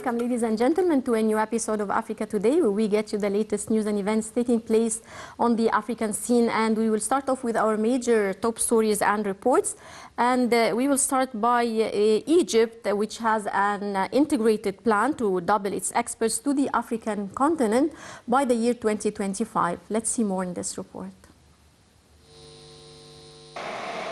Welcome, ladies and gentlemen, to a new episode of Africa Today, where we get you the latest news and events taking place on the African scene. And we will start off with our major top stories and reports. And we will start by Egypt, which has an integrated plan to double its exports to the African continent by the year 2025. Let's see more in this report.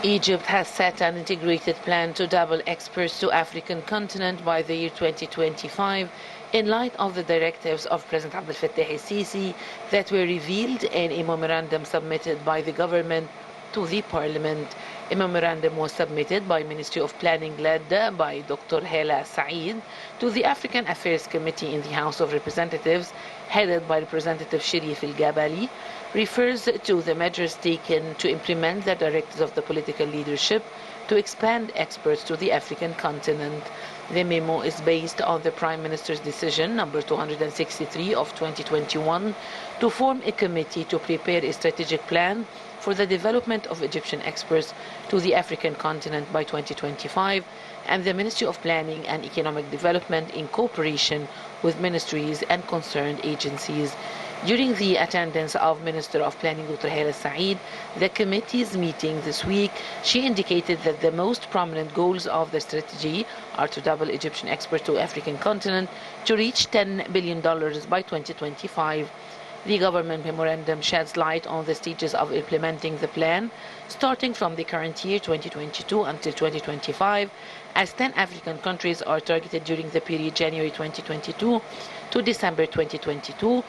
Egypt has set an integrated plan to double exports to African continent by the year 2025 in light of the directives of President Abdel Fattah el-Sisi that were revealed in a memorandum submitted by the government to the parliament. A memorandum was submitted by Ministry of Planning led by Dr. Hala Saeed to the African Affairs Committee in the House of Representatives, headed by Representative Sherif El-Gabali, refers to the measures taken to implement the directives of the political leadership to expand exports to the African continent. The memo is based on the Prime Minister's decision number 263 of 2021 to form a committee to prepare a strategic plan for the development of Egyptian exports to the African continent by 2025, and the Ministry of Planning and Economic Development in cooperation with ministries and concerned agencies. During the attendance of Minister of Planning Dr. Hala Saeed, the committee's meeting this week, she indicated that the most prominent goals of the strategy are to double Egyptian exports to African continent to reach $10 billion by 2025. The government memorandum sheds light on the stages of implementing the plan, starting from the current year 2022 until 2025, as 10 African countries are targeted during the period January 2022 to December 2022,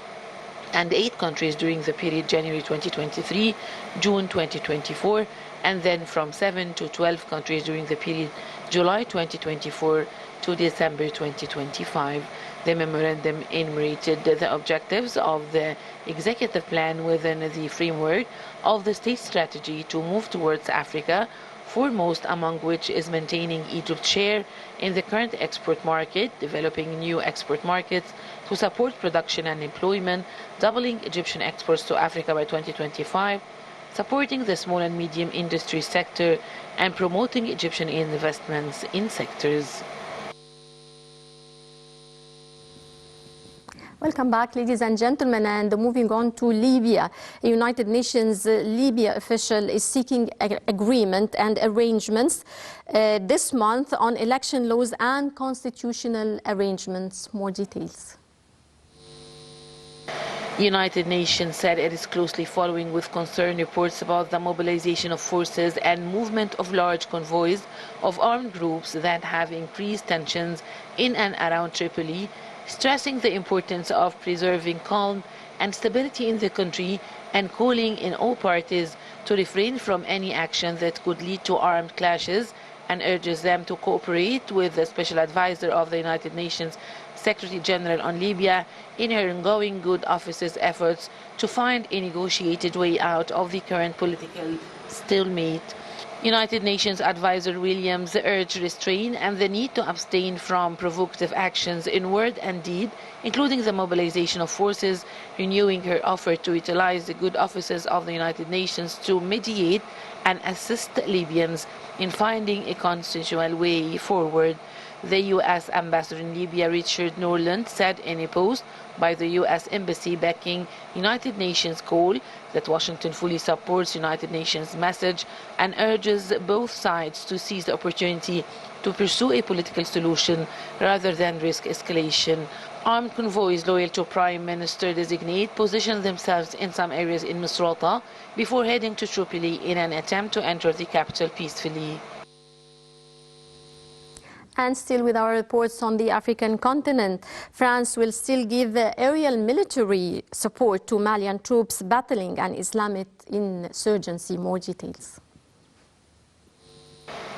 and 8 countries during the period January 2023, June 2024, and then from 7 to 12 countries during the period July 2024 to December 2025. The memorandum enumerated the objectives of the executive plan within the framework of the state strategy to move towards Africa, foremost among which is maintaining Egypt's share in the current export market, developing new export markets to support production and employment, doubling Egyptian exports to Africa by 2025, supporting the small and medium industry sector, and promoting Egyptian investments in sectors. Welcome back, ladies and gentlemen, and moving on to Libya. A United Nations Libya official is seeking agreement and arrangements this month on election laws and constitutional arrangements. More details. The United Nations said it is closely following with concern reports about the mobilization of forces and movement of large convoys of armed groups that have increased tensions in and around Tripoli, stressing the importance of preserving calm and stability in the country and calling in all parties to refrain from any action that could lead to armed clashes, and urges them to cooperate with the Special Advisor of the United Nations Secretary General on Libya in her ongoing good office's efforts to find a negotiated way out of the current political stalemate. United Nations Advisor Williams urged restraint and the need to abstain from provocative actions in word and deed, including the mobilization of forces, renewing her offer to utilize the good offices of the United Nations to mediate and assist Libyans in finding a consensual way forward. The U.S. ambassador in Libya, Richard Norland, said in a post by the U.S. Embassy backing United Nations call that Washington fully supports United Nations message and urges both sides to seize the opportunity to pursue a political solution rather than risk escalation. Armed convoys loyal to Prime Minister designate positioned themselves in some areas in Misrata before heading to Tripoli in an attempt to enter the capital peacefully. And still with our reports on the African continent, France will still give aerial military support to Malian troops battling an Islamic insurgency. More details.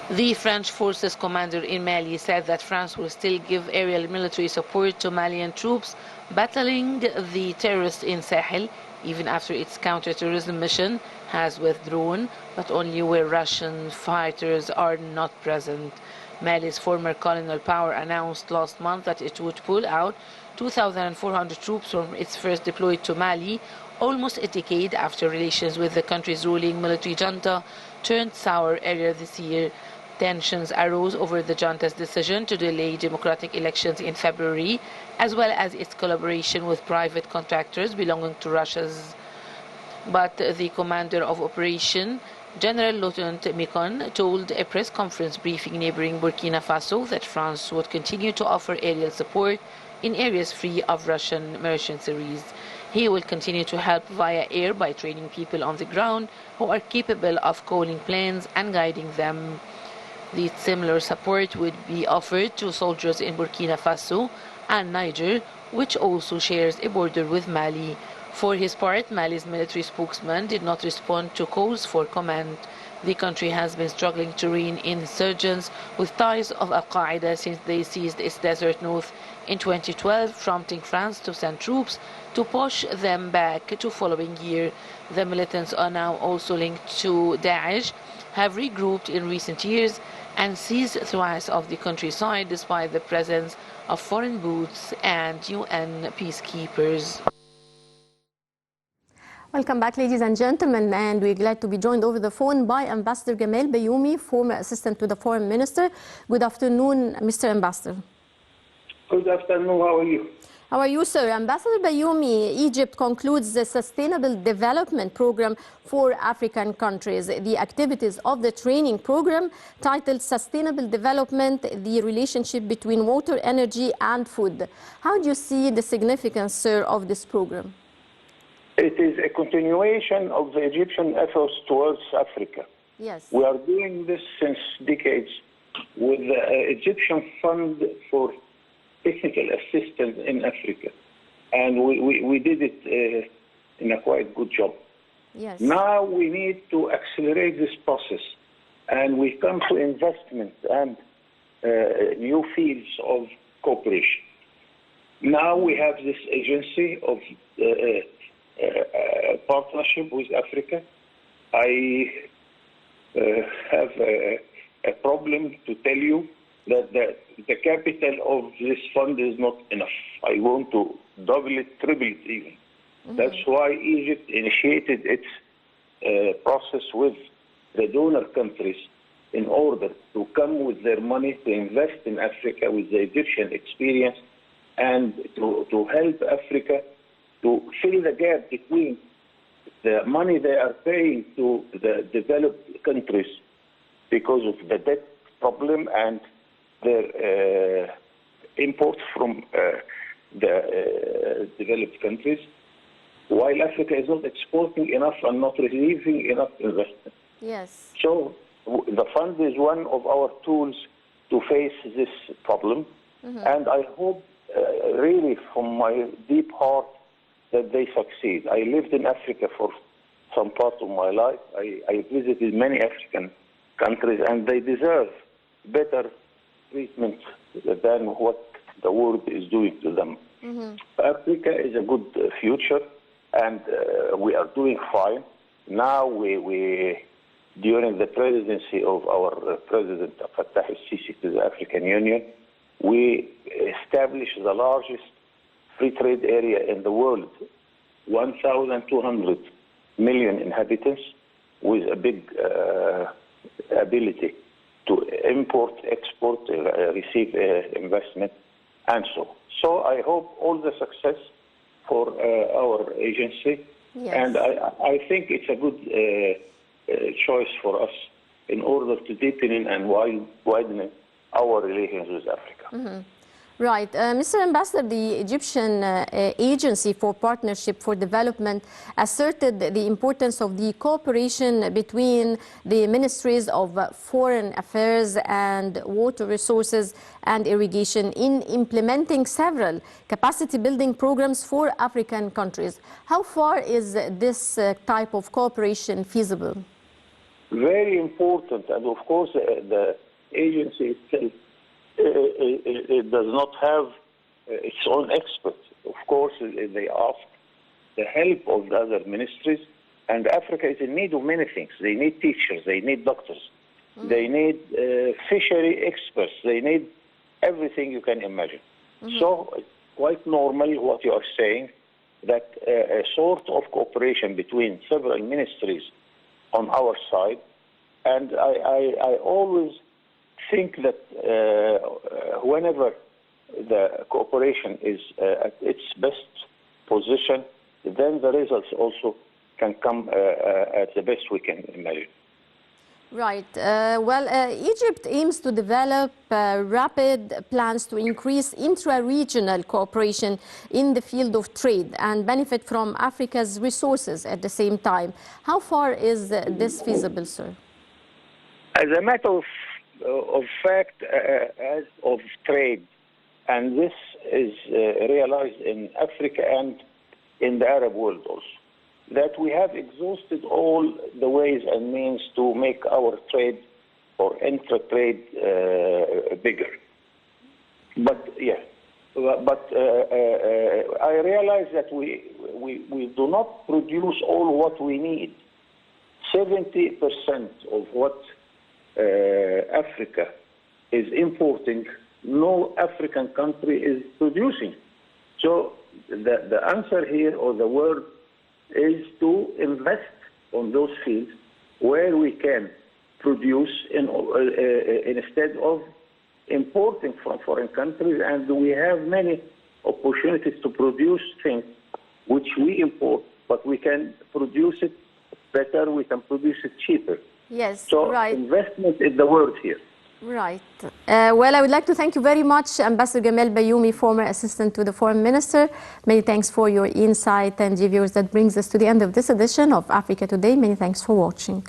The French forces commander in Mali said that France will still give aerial military support to Malian troops battling the terrorists in Sahel, even after its counter-terrorism mission has withdrawn, but only where Russian fighters are not present. Mali's former colonial power announced last month that it would pull out 2,400 troops from its first deployed to Mali, almost a decade after relations with the country's ruling military junta turned sour earlier this year. Tensions arose over the junta's decision to delay democratic elections in February, as well as its collaboration with private contractors belonging to Russia's. But the commander of operation, General Lieutenant Mikon, told a press conference briefing neighboring Burkina Faso that France would continue to offer aerial support in areas free of Russian mercenaries. He will continue to help via air by training people on the ground who are capable of calling planes and guiding them. The similar support would be offered to soldiers in Burkina Faso and Niger, which also shares a border with Mali. For his part, Mali's military spokesman did not respond to calls for comment. The country has been struggling to rein in insurgents with ties of Al-Qaeda since they seized its desert north in 2012, prompting France to send troops to push them back to following year. The militants are now also linked to Daesh, have regrouped in recent years and seized thrice of the countryside despite the presence of foreign boots and UN peacekeepers. Welcome back, ladies and gentlemen, and we're glad to be joined over the phone by Ambassador Gamal Bayoumi, former assistant to the foreign minister. Good afternoon, Mr. Ambassador. Good afternoon. How are you? How are you, sir? Ambassador Bayoumi, Egypt concludes the Sustainable Development Program for African countries. The activities of the training program, titled Sustainable Development, the relationship between water, energy and food. How do you see the significance, sir, of this program? It is a continuation of the Egyptian efforts towards Africa. Yes. We are doing this since decades with the Egyptian Fund for Technical Assistance in Africa. And we did it in a quite good job. Yes. Now we need to accelerate this process. And we come to investment and new fields of cooperation. Now we have this agency of partnership with Africa. I have a problem to tell you that the capital of this fund is not enough. I want to double it, triple it even. Mm-hmm. That's why Egypt initiated its process with the donor countries in order to come with their money to invest in Africa with the Egyptian experience and to help Africa to fill the gap between the money they are paying to the developed countries because of the debt problem and their imports from the developed countries, while Africa is not exporting enough and not receiving enough investment. Yes. So the fund is one of our tools to face this problem. Mm-hmm. And I hope really from my deep heart that they succeed. I lived in Africa for some part of my life. I visited many African countries, and they deserve better treatment than what the world is doing to them. Mm-hmm. Africa is a good future, and we are doing fine. Now we during the presidency of our President Fattah el-Sisi to the African Union, we established the largest free trade area in the world, 1,200 million inhabitants, with a big ability to import, export, receive investment, and so. So I hope all the success for our agency, yes. And I think it's a good choice for us in order to deepen and widen our relations with Africa. Mm-hmm. Right. Mr. Ambassador, the Egyptian Agency for Partnership for Development asserted the importance of the cooperation between the Ministries of Foreign Affairs and Water Resources and Irrigation in implementing several capacity-building programs for African countries. How far is this type of cooperation feasible? Very important, and of course the agency itself it does not have its own experts. Of course, they ask the help of the other ministries, and Africa is in need of many things. They need teachers, they need doctors, they need fishery experts, they need everything you can imagine. So it's quite normal what you are saying, that a sort of cooperation between several ministries on our side, and I always think that whenever the cooperation is at its best position, then the results also can come at the best we can imagine. Right. Egypt aims to develop rapid plans to increase intra-regional cooperation in the field of trade and benefit from Africa's resources at the same time. How far is this feasible, sir? As a matter of fact, as of trade, and this is realized in Africa and in the Arab world also, that we have exhausted all the ways and means to make our trade or intra-trade bigger. But I realize that we do not produce all what we need. 70% of what Africa is importing, no African country is producing. So the answer here, or the word, is to invest on those fields where we can produce instead of importing from foreign countries. And we have many opportunities to produce things which we import, but we can produce it better, we can produce it cheaper. Yes, so right. Investment is the word here. Right. Well, I would like to thank you very much, Ambassador Gamal Bayoumi, former assistant to the Foreign Minister. Many thanks for your insight, and viewers, that brings us to the end of this edition of Africa Today. Many thanks for watching.